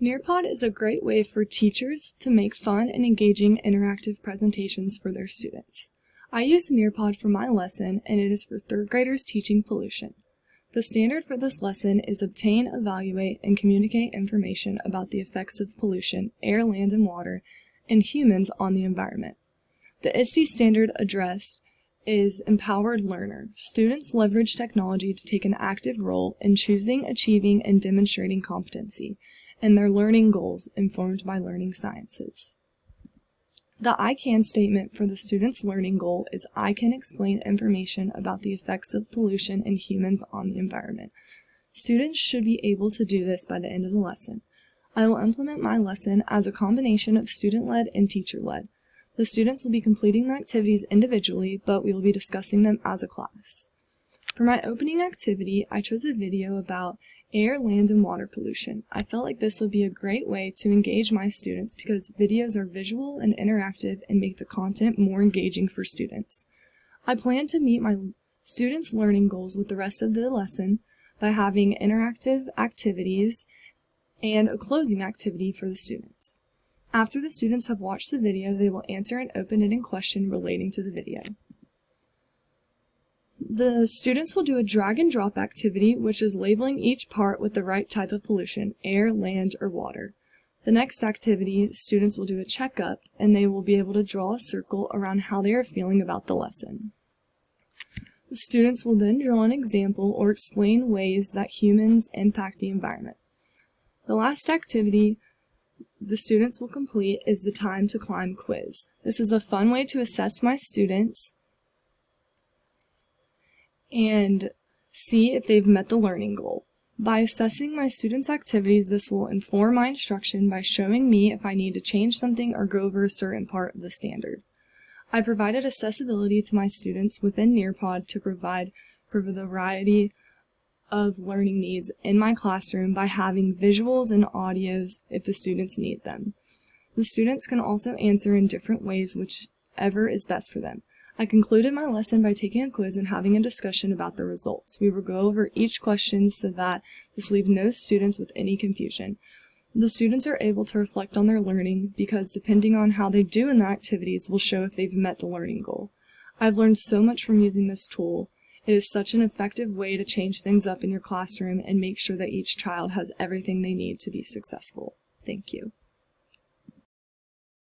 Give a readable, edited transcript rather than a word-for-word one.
Nearpod is a great way for teachers to make fun and engaging interactive presentations for their students. I use Nearpod for my lesson, and it is for third graders teaching pollution. The standard for this lesson is obtain, evaluate, and communicate information about the effects of pollution, air, land, and water, and humans on the environment. The ISTE standard addressed is empowered learner. Students leverage technology to take an active role in choosing, achieving, and demonstrating competency, and their learning goals informed by learning sciences. The I CAN statement for the student's learning goal is I can explain information about the effects of pollution and humans on the environment. Students should be able to do this by the end of the lesson. I will implement my lesson as a combination of student-led and teacher-led. The students will be completing the activities individually, but we will be discussing them as a class. For my opening activity, I chose a video about air, land, and water pollution. I felt like this would be a great way to engage my students because videos are visual and interactive and make the content more engaging for students. I plan to meet my students' learning goals with the rest of the lesson by having interactive activities and a closing activity for the students. After the students have watched the video, they will answer an open-ended question relating to the video. The students will do a drag and drop activity, which is labeling each part with the right type of pollution, air, land, or water. The next activity, students will do a checkup, and they will be able to draw a circle around how they are feeling about the lesson. The students will then draw an example or explain ways that humans impact the environment. The last activity the students will complete is the Time to Climb quiz. This is a fun way to assess my students and see if they've met the learning goal. By assessing my students' activities, this will inform my instruction by showing me if I need to change something or go over a certain part of the standard. I provided accessibility to my students within Nearpod to provide for the variety of learning needs in my classroom by having visuals and audios if the students need them. The students can also answer in different ways, whichever is best for them. I concluded my lesson by taking a quiz and having a discussion about the results. We will go over each question so that this leaves no students with any confusion. The students are able to reflect on their learning because depending on how they do in the activities will show if they've met the learning goal. I've learned so much from using this tool. It is such an effective way to change things up in your classroom and make sure that each child has everything they need to be successful. Thank you.